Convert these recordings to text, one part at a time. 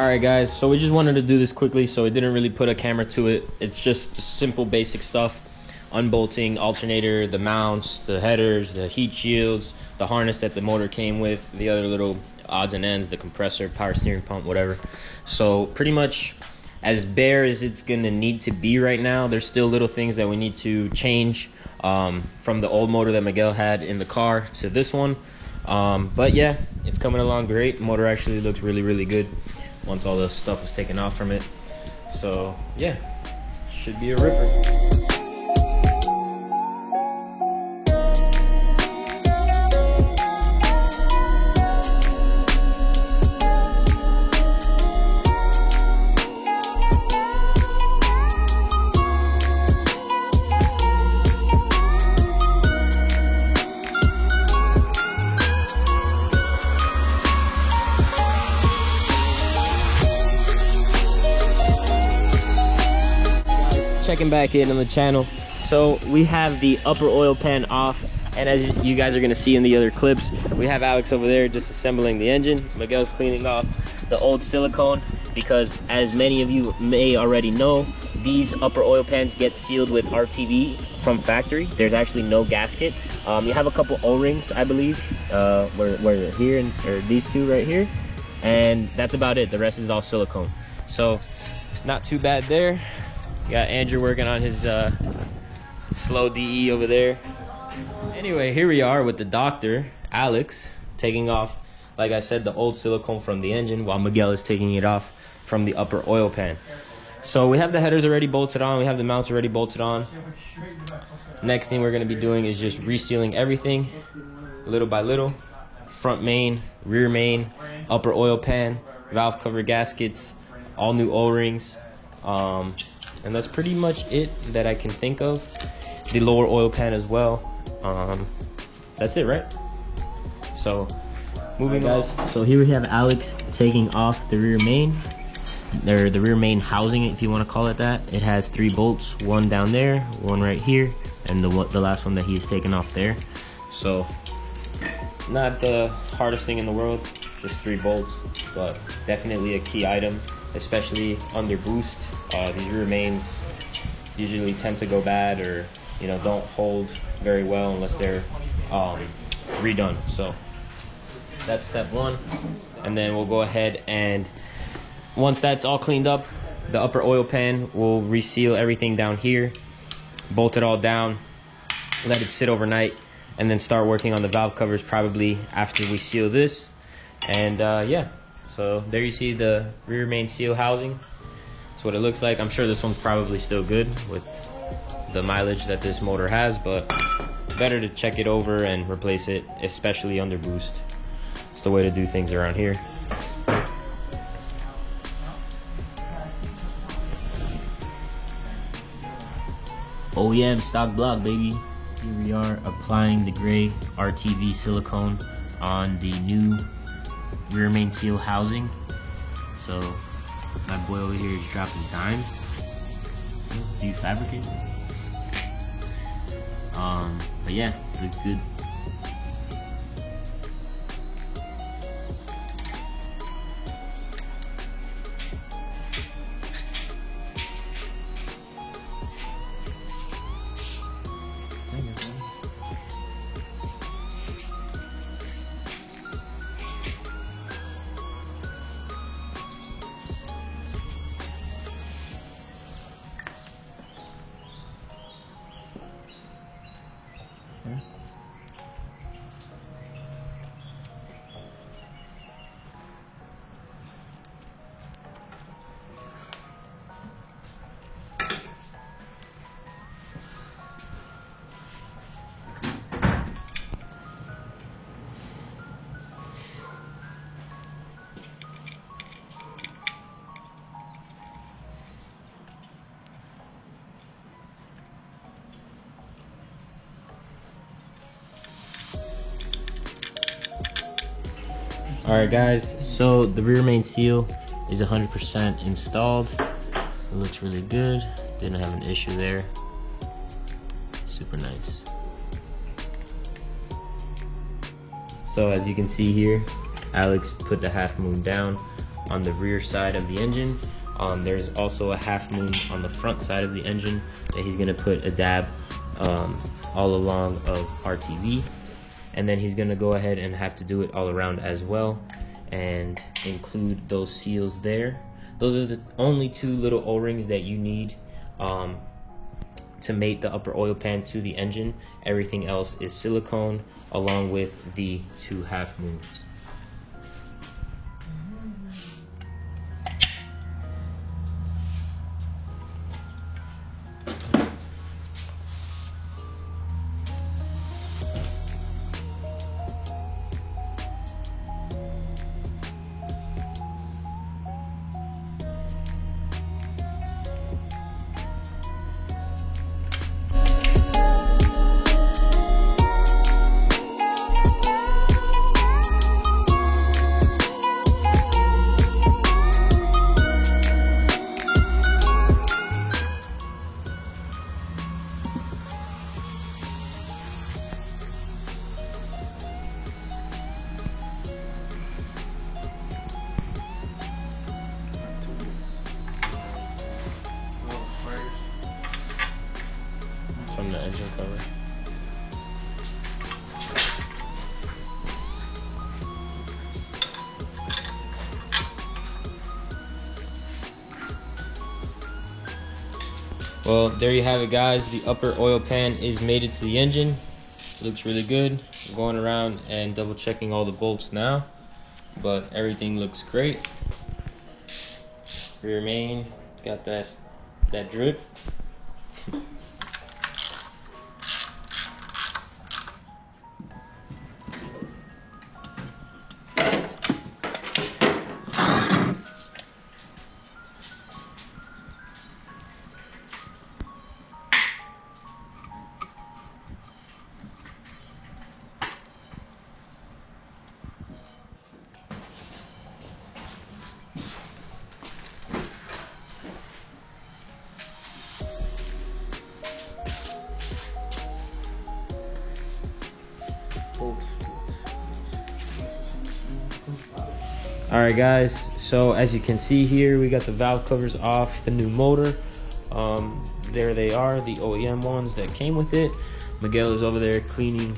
Alright guys, so we just wanted to do this quickly, so we didn't really put a camera to it. It's just simple basic stuff. Unbolting alternator, the mounts, the headers, the heat shields, the harness that the motor came with, the other little odds and ends, the compressor, power steering pump, whatever. So pretty much as bare as it's gonna need to be right now. There's still little things that we need to change from the old motor that Miguel had in the car to this one. But yeah, it's coming along great. Motor actually looks really good once all the stuff was taken off from it. So yeah, should be a ripper. Checking back in on the channel. So we have the upper oil pan off, and as you guys are going to see in the other clips, we have Alex over there disassembling the engine. Miguel's cleaning off the old silicone, because as many of you may already know, these upper oil pans get sealed with RTV from factory. There's actually no gasket. You have a couple O-rings, I believe, where here, and or these two right here, and that's about it. The rest is all silicone, so not too bad there. Got Andrew working on his slow DE over there. Anyway, here we are with the doctor, Alex, taking off, like I said, the old silicone from the engine, while Miguel is taking it off from the upper oil pan. So we have the headers already bolted on, we have the mounts already bolted on. Next thing we're going to be doing is just resealing everything little by little. Front main, rear main, upper oil pan, valve cover gaskets, all new O-rings. And that's pretty much it that I can think of. The lower oil pan as well. That's it, right? So moving on. So here we have Alex taking off the rear main, or the rear main housing, if you want to call it that. It has 3 bolts, one down there, one right here, and the last one that he's taken off there. So not the hardest thing in the world, just 3 bolts, but definitely a key item, especially under boost. These rear mains usually tend to go bad, or don't hold very well unless they're redone. So that's step 1, and then we'll go ahead, and once that's all cleaned up, the upper oil pan, we'll reseal everything down here, bolt it all down, let it sit overnight, and then start working on the valve covers probably after we seal this. And yeah, so there you see the rear main seal housing. That's what it looks like. I'm sure this one's probably still good with the mileage that this motor has, but better to check it over and replace it, especially under boost. It's the way to do things around here. OEM stock block, baby. Here we are applying the gray RTV silicone on the new rear main seal housing. So my boy over here is dropping dimes. Do you fabricate? But yeah, looks good. Alright guys, so the rear main seal is 100% installed. It looks really good. Didn't have an issue there. Super nice. So as you can see here, Alex put the half moon down on the rear side of the engine. There's also a half moon on the front side of the engine that he's gonna put a dab all along of RTV. And then he's gonna go ahead and have to do it all around as well and include those seals there. Those are the only 2 little O-rings that you need to mate the upper oil pan to the engine. Everything else is silicone along with the 2 half moons. From the engine cover. Well, there you have it, guys. The upper oil pan is mated to the engine. It looks really good. I'm going around and double checking all the bolts now, but everything looks great. Rear main, got that drip. Alright guys, so as you can see here, we got the valve covers off the new motor. There they are, the OEM ones that came with it. Miguel is over there cleaning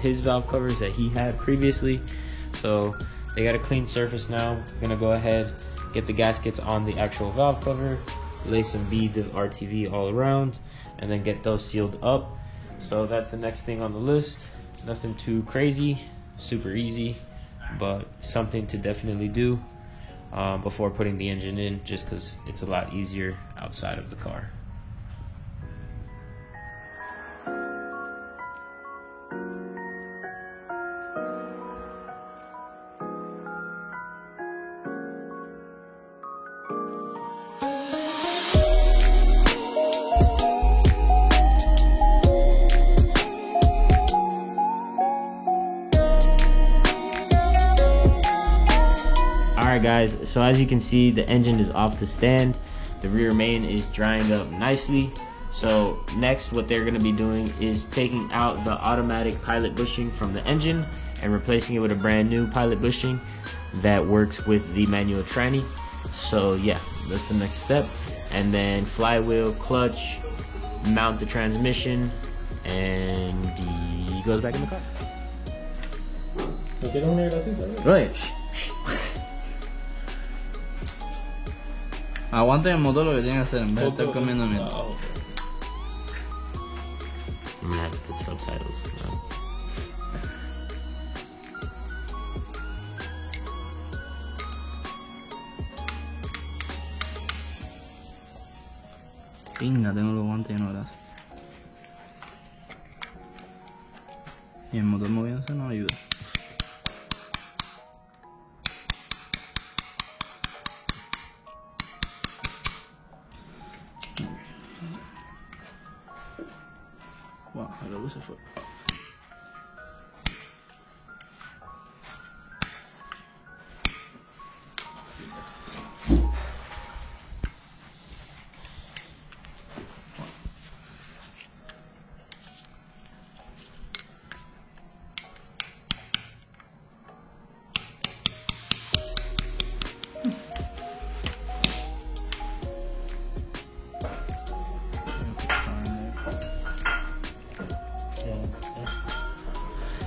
his valve covers that he had previously. So they got a clean surface now. I'm gonna go ahead, get the gaskets on the actual valve cover, lay some beads of RTV all around, and then get those sealed up. So that's the next thing on the list. Nothing too crazy, super easy, but something to definitely do before putting the engine in, just because it's a lot easier outside of the car. Alright guys, so as you can see, the engine is off the stand. The rear main is drying up nicely. So next, what they're going to be doing is taking out the automatic pilot bushing from the engine and replacing it with a brand new pilot bushing that works with the manual tranny. So yeah, that's the next step. And then flywheel, clutch, mount the transmission, and he goes back in the car. Right. Aguanta el motor lo que tiene que hacer en vez de estar comiendo mierda. I'm gonna have to put subtitles now. Pinga, tengo los guantes y no gracias. Y el motor moviéndose no ayuda. Wow, la luz se fue.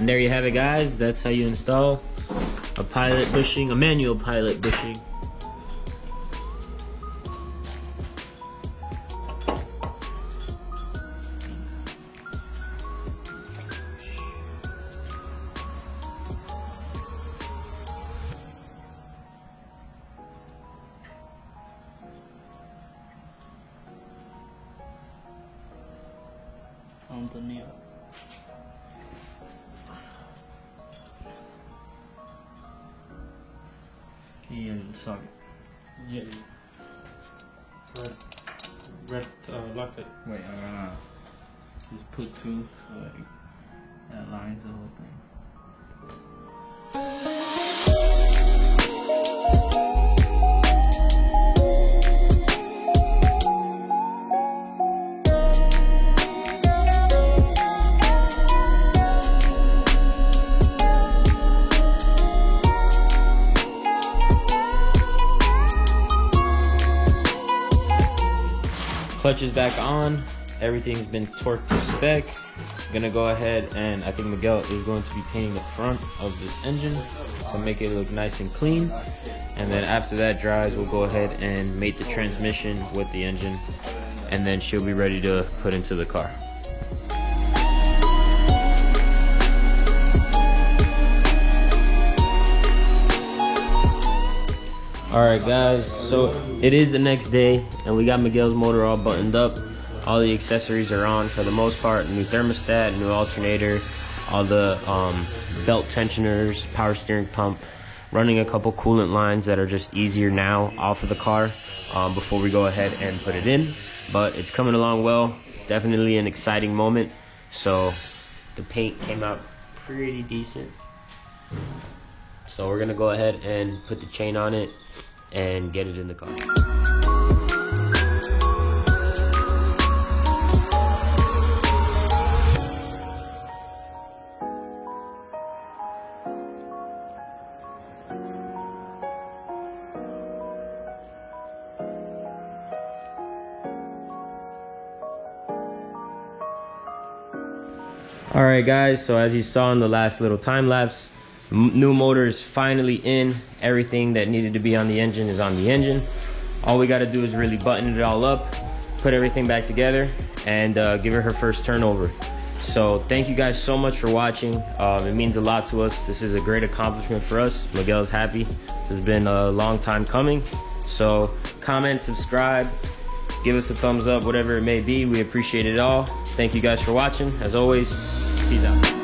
And there you have it, guys. That's how you install a pilot bushing, a manual pilot bushing. Antonio. Y el socket. Yeah. Red Loctite. Wait, I'm gonna just put two so like that lines the whole thing. Clutch is back on. Everything's been torqued to spec. Gonna go ahead and I think Miguel is going to be painting the front of this engine to make it look nice and clean. And then after that dries, we'll go ahead and mate the transmission with the engine, and then she'll be ready to put into the car. Alright guys, so it is the next day and we got Miguel's motor all buttoned up. All the accessories are on for the most part. New thermostat, new alternator, all the belt tensioners, power steering pump. Running a couple coolant lines that are just easier now off of the car before we go ahead and put it in. But it's coming along well. Definitely an exciting moment. So the paint came out pretty decent. So we're gonna go ahead and put the chain on it and get it in the car. All right guys, so as you saw in the last little time lapse, new motor is finally in. Everything that needed to be on the engine is on the engine. All we got to do is really button it all up, put everything back together, and give her first turnover. So thank you guys so much for watching. It means a lot to us. This is a great accomplishment for us. Miguel's happy. This has been a long time coming. So comment, subscribe, give us a thumbs up, whatever it may be. We appreciate it all. Thank you guys for watching. As always, peace out.